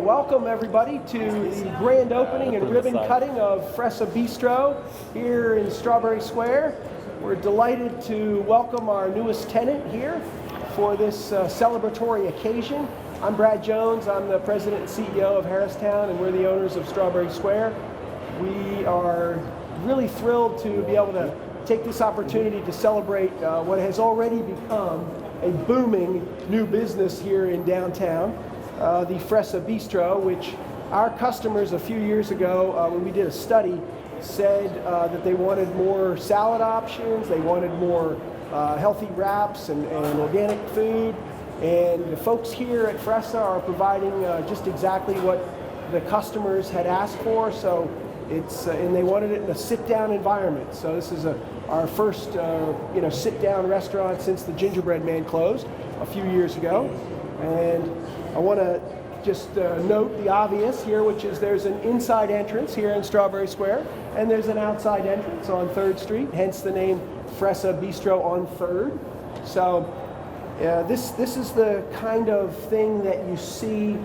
Welcome everybody to the grand opening and ribbon cutting of Fresa Bistro here in Strawberry Square. We're delighted to welcome our newest tenant here for this celebratory occasion. I'm Brad Jones, I'm the president and CEO of Harristown, and we're the owners of Strawberry Square. We are really thrilled to be able to take this opportunity to celebrate what has already become a booming new business here in downtown. The Fresa Bistro, which our customers a few years ago, when we did a study, said that they wanted more salad options, they wanted more healthy wraps and organic food, and the folks here at Fresa are providing just exactly what the customers had asked for. So it's and they wanted it in a sit-down environment. So this is our first sit-down restaurant since the Gingerbread Man closed a few years ago. And I want to just note the obvious here, which is there's an inside entrance here in Strawberry Square, and there's an outside entrance on 3rd Street, hence the name Fresa Bistro on 3rd. So this is the kind of thing that you see,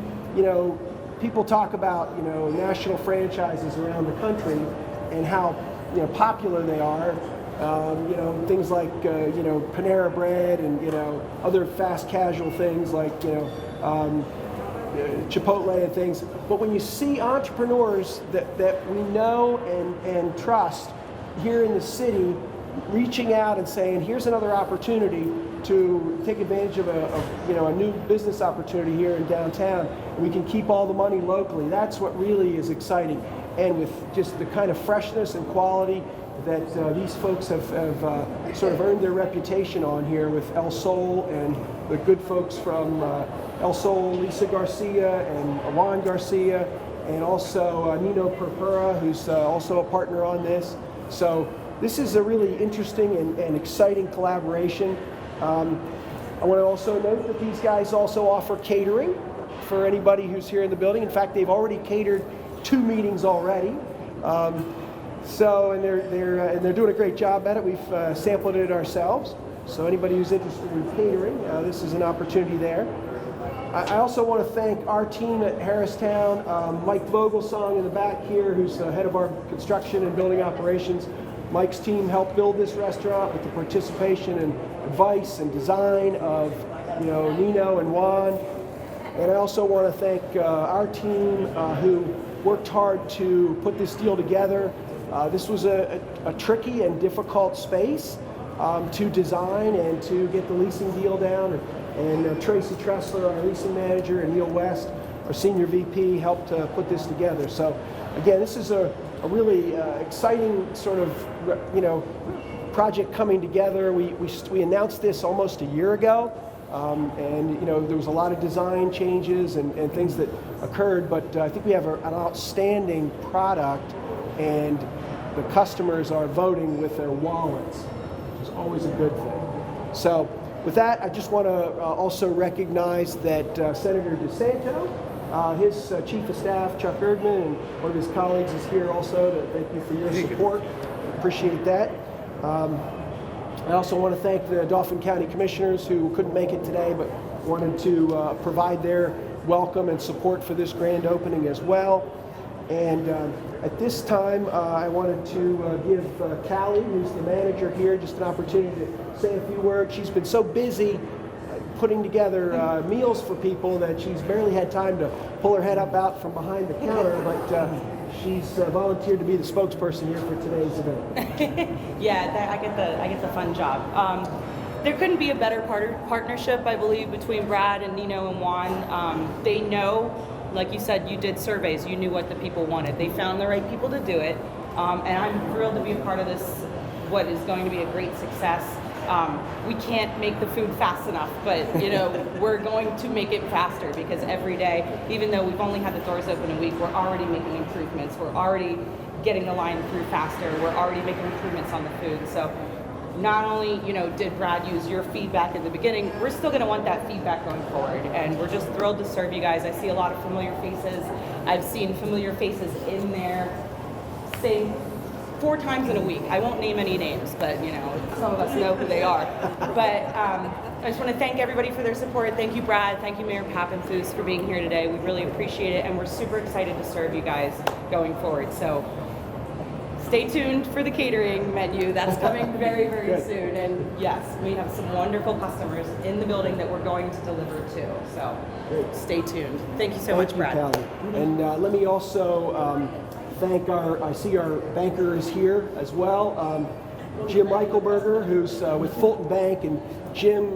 people talk about, national franchises around the country and how, popular they are. Things like, Panera Bread and, other fast casual things like, Chipotle and things. But when you see entrepreneurs that we know and trust here in the city reaching out and saying, here's another opportunity to take advantage of a new business opportunity here in downtown, and we can keep all the money locally, that's what really is exciting. And with just the kind of freshness and quality that these folks have sort of earned their reputation on here with El Sol and the good folks from El Sol, Lisa Garcia and Juan Garcia, and also Nino Purpura, who's also a partner on this. So this is a really interesting and exciting collaboration. I want to also note that these guys also offer catering for anybody who's here in the building. In fact, they've already catered 2 meetings already. And they're doing a great job at it. We've sampled it ourselves. So anybody who's interested in catering, this is an opportunity there. I also want to thank our team at Harristown, Mike Vogelsong in the back here, who's the head of our construction and building operations. Mike's team helped build this restaurant with the participation and advice and design of Nino and Juan. And I also want to thank our team who worked hard to put this deal together. This was a tricky and difficult space to design and to get the leasing deal down. And Tracy Tressler, our leasing manager, and Neil West, our senior VP, helped put this together. So again, this is a really exciting sort of project coming together. We announced this almost a year ago. And there was a lot of design changes and things that occurred, but I think we have an outstanding product, and the customers are voting with their wallets, which is always a good thing. So with that, I just want to also recognize that Senator DeSanto, his chief of staff, Chuck Erdman, and one of his colleagues is here also to thank you for your support. Appreciate that. I also want to thank the Dauphin County Commissioners who couldn't make it today but wanted to provide their welcome and support for this grand opening as well. And at this time, I wanted to give Callie, who's the manager here, just an opportunity to say a few words. She's been so busy putting together meals for people that she's barely had time to pull her head up out from behind the counter, but she's volunteered to be the spokesperson here for today's event. Yeah, I get the fun job. There couldn't be a better partnership, I believe, between Brad and Nino and Juan. They know, like you said, you did surveys, you knew what the people wanted. They found the right people to do it, and I'm thrilled to be a part of this, what is going to be a great success. We can't make the food fast enough, but we're going to make it faster, because every day, even though we've only had the doors open a week, we're already making improvements. We're already getting the line through faster. We're already making improvements on the food. So not only did Brad use your feedback in the beginning, we're still going to want that feedback going forward, and we're just thrilled to serve you guys. I see a lot of familiar faces. I've seen familiar faces in there, say 4 times in a week. I won't name any names, but some of us know who they are. But I just want to thank everybody for their support. Thank you, Brad. Thank you, Mayor Pappenfus, for being here today. We really appreciate it, and we're super excited to serve you guys going forward. So stay tuned for the catering menu. That's coming very, very soon. And yes, we have some wonderful customers in the building that we're going to deliver to. So stay tuned. Thank you so much, Brad. Callie. And let me also thank I see our banker is here as well. Jim Reichelberger, who's with Fulton Bank, and Jim,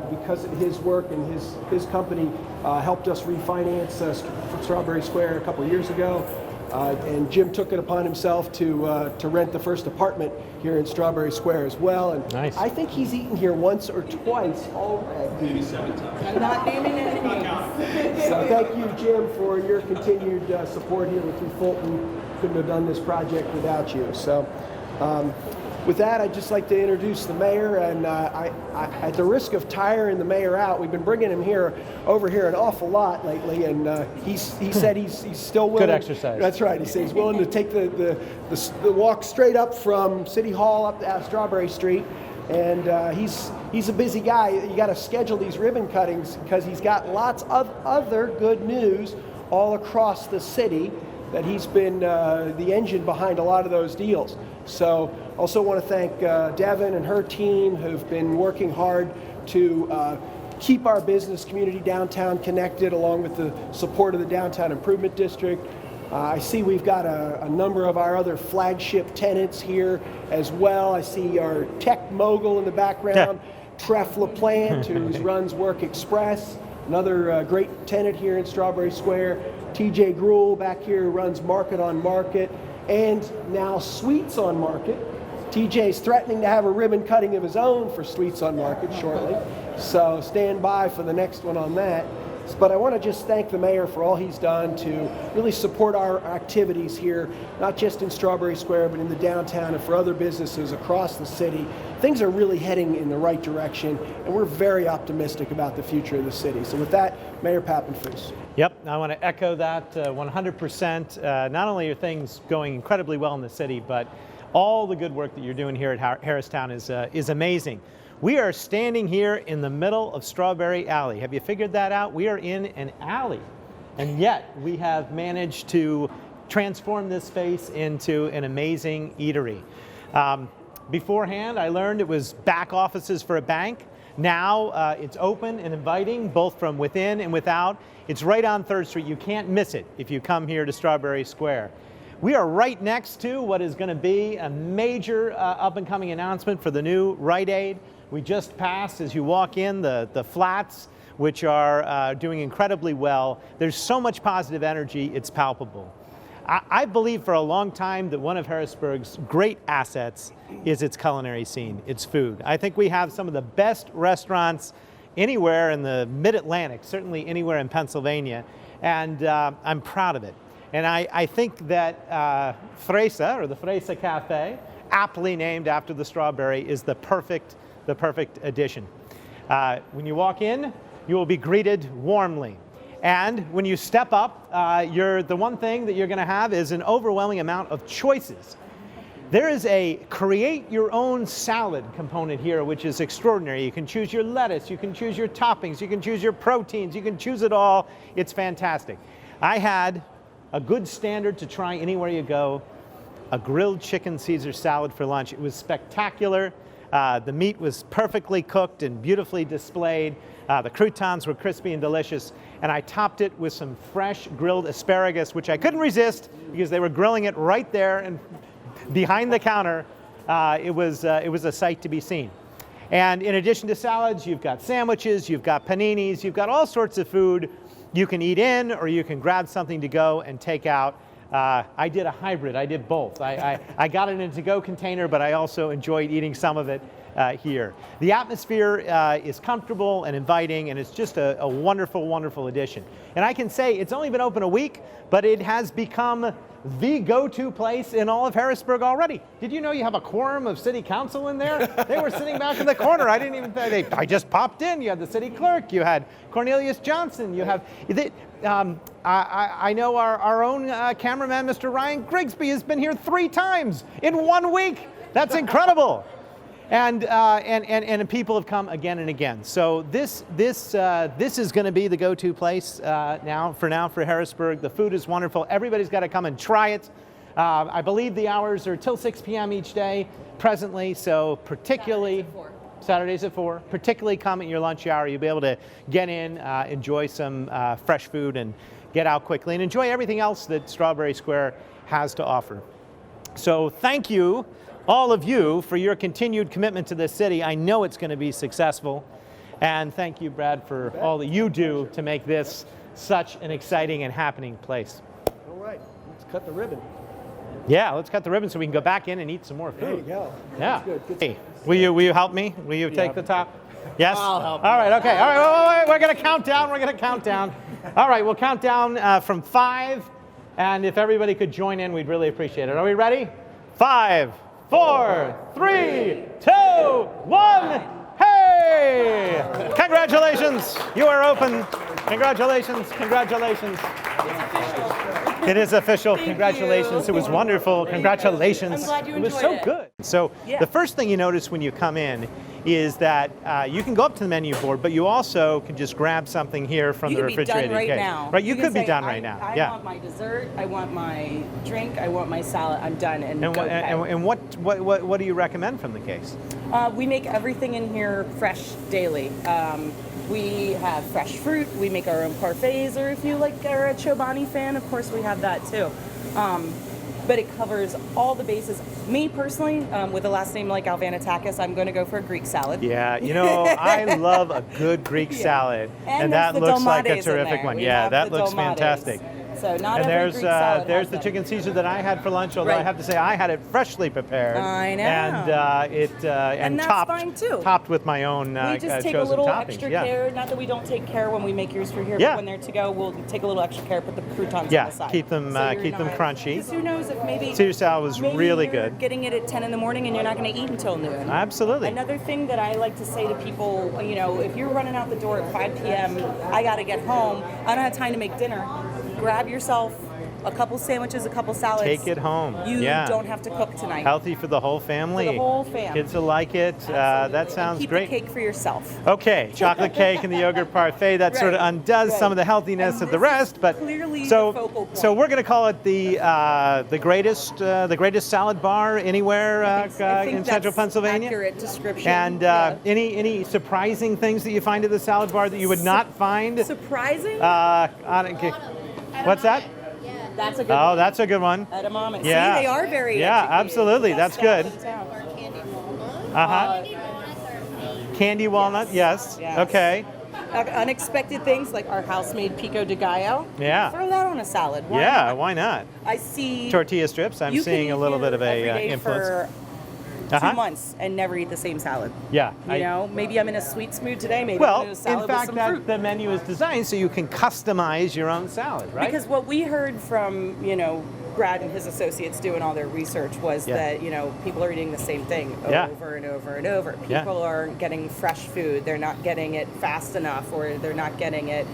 because of his work and his company, helped us refinance Strawberry Square a couple of years ago. And Jim took it upon himself to rent the first apartment here in Strawberry Square as well. And nice. I think he's eaten here once or twice already. Maybe 7 times. I'm not naming any names. So thank you, Jim, for your continued support here with Fulton. Couldn't have done this project without you. So with that, I'd just like to introduce the mayor, and at the risk of tiring the mayor out, we've been bringing him over here an awful lot lately, and he said he's still willing. Good exercise. That's right. He said he's willing to take the walk straight up from City Hall up to Strawberry Street, and he's a busy guy. You got to schedule these ribbon cuttings because he's got lots of other good news all across the city that he's been the engine behind a lot of those deals. So also want to thank Devin and her team who've been working hard to keep our business community downtown connected, along with the support of the Downtown Improvement District. I see we've got a number of our other flagship tenants here as well. I see our tech mogul in the background, Treff LaPlante, who runs Work Express, another great tenant here in Strawberry Square. TJ Gruel back here, who runs Market on Market, and now Sweets on Market. TJ's threatening to have a ribbon cutting of his own for Sweets on Market shortly, so stand by for the next one on that. But I want to just thank the mayor for all he's done to really support our activities here, not just in Strawberry Square, but in the downtown and for other businesses across the city. Things are really heading in the right direction, and we're very optimistic about the future of the city. So with that, Mayor Pappenfus. Yep, I want to echo that 100%. Not only are things going incredibly well in the city, but all the good work that you're doing here at Harristown is amazing. We are standing here in the middle of Strawberry Alley. Have you figured that out? We are in an alley, and yet we have managed to transform this space into an amazing eatery. Beforehand, I learned it was back offices for a bank. Now it's open and inviting, both from within and without. It's right on 3rd Street. You can't miss it if you come here to Strawberry Square. We are right next to what is going to be a major up-and-coming announcement for the new Rite Aid. We just passed, as you walk in, the flats, which are doing incredibly well. There's so much positive energy, it's palpable. I believe for a long time that one of Harrisburg's great assets is its culinary scene, its food. I think we have some of the best restaurants anywhere in the mid-Atlantic, certainly anywhere in Pennsylvania, and I'm proud of it. And I think that Fresa, or the Fresa Cafe, aptly named after the strawberry, is the perfect addition. When you walk in, you will be greeted warmly. And when you step up, the one thing that you're going to have is an overwhelming amount of choices. There is a create your own salad component here, which is extraordinary. You can choose your lettuce, you can choose your toppings, you can choose your proteins, you can choose it all. It's fantastic. I had a good standard to try anywhere you go, a grilled chicken Caesar salad for lunch. It was spectacular. The meat was perfectly cooked and beautifully displayed. The croutons were crispy and delicious. And I topped it with some fresh grilled asparagus, which I couldn't resist because they were grilling it right there and behind the counter. It was a sight to be seen. And in addition to salads, you've got sandwiches, you've got paninis, you've got all sorts of food you can eat in, or you can grab something to go and take out. I did a hybrid. I did both. I got it in a to-go container, but I also enjoyed eating some of it here. The atmosphere is comfortable and inviting, and it's just a wonderful, wonderful addition. And I can say it's only been open a week, but it has become the go-to place in all of Harrisburg already. Did you know you have a quorum of city council in there? They were sitting back in the corner. I didn't even think, I just popped in. You had the city clerk, you had Cornelius Johnson, you have, I know our own cameraman, Mr. Ryan Grigsby, has been here 3 times in 1 week. That's incredible. And people have come again and again. So this is going to be the go-to place now for Harrisburg. The food is wonderful. Everybody's got to come and try it. I believe the hours are till 6 p.m. each day presently. So particularly Saturdays at 4. Particularly come at your lunch hour. You'll be able to get in, enjoy some fresh food, and get out quickly and enjoy everything else that Strawberry Square has to offer. So thank you, all of you, for your continued commitment to this city. I know it's going to be successful. And thank you, Brad, for all that you do to make this such an exciting and happening place. All right, let's cut the ribbon. Yeah, let's cut the ribbon so we can go back in and eat some more food. There you go. Yeah. That's good. Hey, will you help me? Will you take the top? Yes? I'll help All right, okay. All right, wait. We're going to count down. We're going to count down. All right, we'll count down from 5. And if everybody could join in, we'd really appreciate it. Are we ready? 5, 4, 3, 2, 1. Hey! Congratulations! You are open. Congratulations. Congratulations. It is official. Congratulations. It was wonderful. Congratulations. I'm glad you It was enjoyed so it. good. So the first thing you notice when you come in is that you can go up to the menu board, but you also can just grab something here from the refrigerated right case. now. Right, you can could be say, done right now. I Yeah. want my dessert, I want my drink, I want my salad, I'm done, and And, go wha- pay. and what do you recommend from the case? We make everything in here fresh daily. We have fresh fruit, we make our own parfaits, or if you are a Chobani fan, of course we have that too. But it covers all the bases. Me personally, with a last name like Alvanatakis, I'm going to go for a Greek salad. Yeah, you know, I love a good Greek salad, And that there's the looks like a dolmades in terrific there. one. We Yeah, have that the looks dolmades. fantastic. So not And every Greek salad there's has the them. chicken Caesar that I had for lunch, although I Right. have to say I had it freshly prepared. I know. And that's topped, fine, too. topped with my own We just take a chosen little toppings. extra Yeah. care. Not that we don't take care when we make yours for here, Yeah. but when they're to go, we'll take a little extra care. Put the croutons Yeah, on the side. keep them crunchy. Because who knows if maybe Caesar salad was maybe really you're good. getting it at 10 in the morning and you're not going to eat until noon. Absolutely. Another thing that I like to say to people, you know, if you're running out the door at 5 p.m., I got to get home. I don't have time to make dinner. Grab yourself a couple sandwiches, a couple salads. Take it home. You Yeah. don't have to cook tonight. Healthy for the whole family. For the whole fam. Kids will like it. Absolutely. That And sounds keep great. the cake for yourself. Okay, chocolate cake and the yogurt parfait. That sort of Right, undoes right. some of the healthiness And of the this is rest. But clearly so the focal point. so we're going to call it the greatest salad bar anywhere I think in that's Central Pennsylvania. Accurate description. And Yeah. any surprising things that you find at the salad bar that you would not find? Surprising? What's that? That's a good Oh, one. that's a good one. Edamame. Yeah. See, they are very Yeah, educated. absolutely. That's good. Best staff in town. Or candy walnut. Uh-huh. Candy walnut, yes. Yes. Okay. Unexpected things like our house-made pico de gallo. Yeah. Throw that on a salad. Why Yeah, not? why not? I see. Tortilla strips. I'm you can seeing eat a little here bit of every a day influence. for Uh-huh. 2 months and never eat the same salad. Yeah. You know, maybe I'm in a sweets mood today. Maybe Well, I'm in a salad in fact, with some fruit. the menu is designed so you can customize your own salad, right? Because what we heard from, Brad and his associates doing all their research was Yeah. that, people are eating the same thing Yeah. over and over and over. Yeah. People aren't getting fresh food. They're not getting it fast enough, or they're not getting it,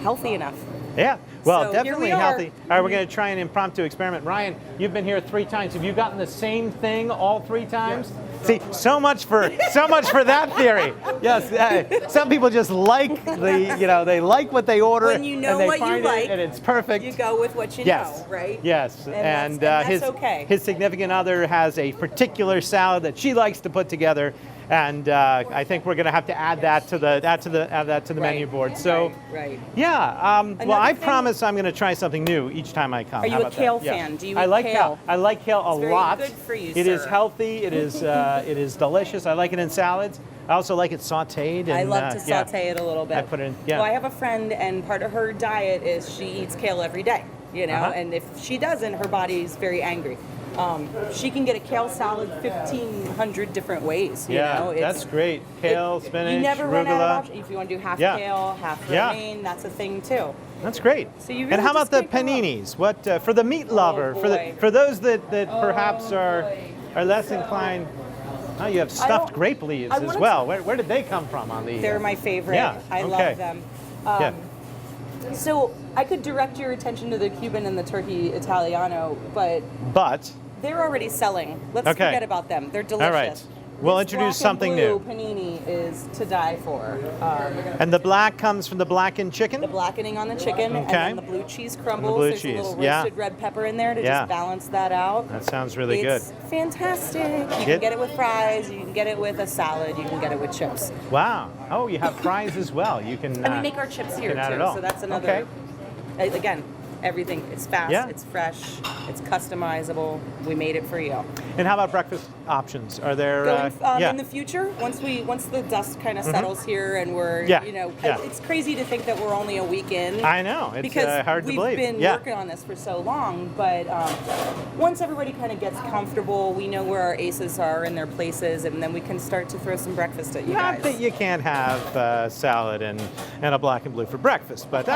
healthy enough. Yeah. Well, So here definitely we are. healthy. All right, we're going to try an impromptu experiment. Ryan, you've been here 3 times. Have you gotten the same thing all 3 times? See, so much for that theory. Yes, some people just like they like what they order, When you know and they what you find like, it, and it's perfect. You go with what you Yes. know, right? Yes, And that's his okay. his significant other has a particular salad that she likes to put together, and I think we're going to have to add that to the menu board. So, Right. yeah. Well, Another I thing- promise I'm going to try something new each time I come. Are you How a about that? kale Yeah. fan? Do you I eat like kale? I like kale a It's very lot. good for you, It is sir. healthy. It is delicious. I like it in salads. I also like it sautéed. And, I love to yeah. saute it a little bit. I put it in- yeah. Well, I have a friend, and part of her diet is she eats kale every day. Uh-huh. And if she doesn't, her body's very angry. She can get a kale salad 1,500 different ways. Yeah, that's great. Kale, spinach, You never run out of arugula. options. If you want to do half Yeah. kale, half Yeah. romaine, that's a thing too. That's great. So you and really how about just the can't go wrong. paninis? What for the meat lover? boy. For those that perhaps are less inclined. Oh, you have stuffed don't- grape leaves I as wanna well. Where did they come from on the? They're my favorite. Yeah, I okay. love them. Yeah. So I could direct your attention to the Cuban and the turkey Italiano, but But They're already selling. Let's Okay. forget about them. They're delicious. All right. We'll This introduce black and something blue new. Panini is to die for. And the black comes from the blackened chicken? The blackening on the chicken, and Okay. then the blue cheese crumbles. blue There's cheese, a little yeah. roasted red pepper in there to Yeah. just balance that out. That sounds really It's fantastic. You can get it with fries. You can get it with a salad. You can get it with chips. good. Wow. Oh, you have fries as well. You can. And we make our chips here can add it too. all. So that's another. Again, everything. It's fast. Yeah. It's fresh. It's customizable. We made it for you. And how about breakfast options? Are there? Going, yeah. In the future, once the dust kind of settles here, and we're, Yeah, you know, yeah. it's crazy to think that we're only a week in. I know. It's because hard to we've believe. been Yeah. working on this for so long. But once everybody kind of gets comfortable, we know where our aces are in their places, and then we can start to throw some breakfast at you Not guys. that you can't have salad and a black and blue for breakfast, but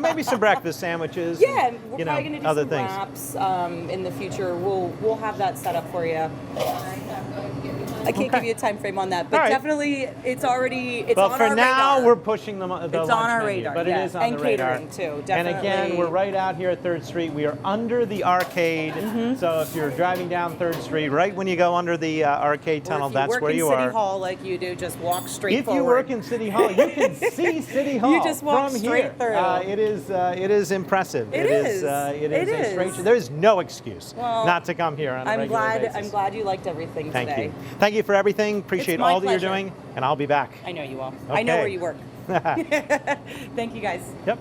maybe some breakfast sandwiches. Yeah, and, we're probably going to do other some things. wraps in the future. We'll have that set up for you. I can't give you a time frame on that, but All right. definitely it's Well, on for our now, radar. we're pushing the It's lunch on our menu, radar, but yeah. it is on And the radar. catering, too, And again, definitely. we're right out here at 3rd Street. We are under the arcade. So if you're driving down 3rd Street, right when you go under the arcade Or tunnel, if you that's work where in you City are. Hall like you do, just walk straight If forward. you work in City Hall, you can see City Hall just walk from straight here. through. It is impressive. It is. It It is a is. straight. There is no excuse Well, not to come here on a I'm regular glad. basis. I'm glad you liked everything Thank today. you. Thank you for everything. Appreciate my all that you're pleasure. doing, and I'll be back. I know you will. I know Okay. where you work. Thank you guys. Yep.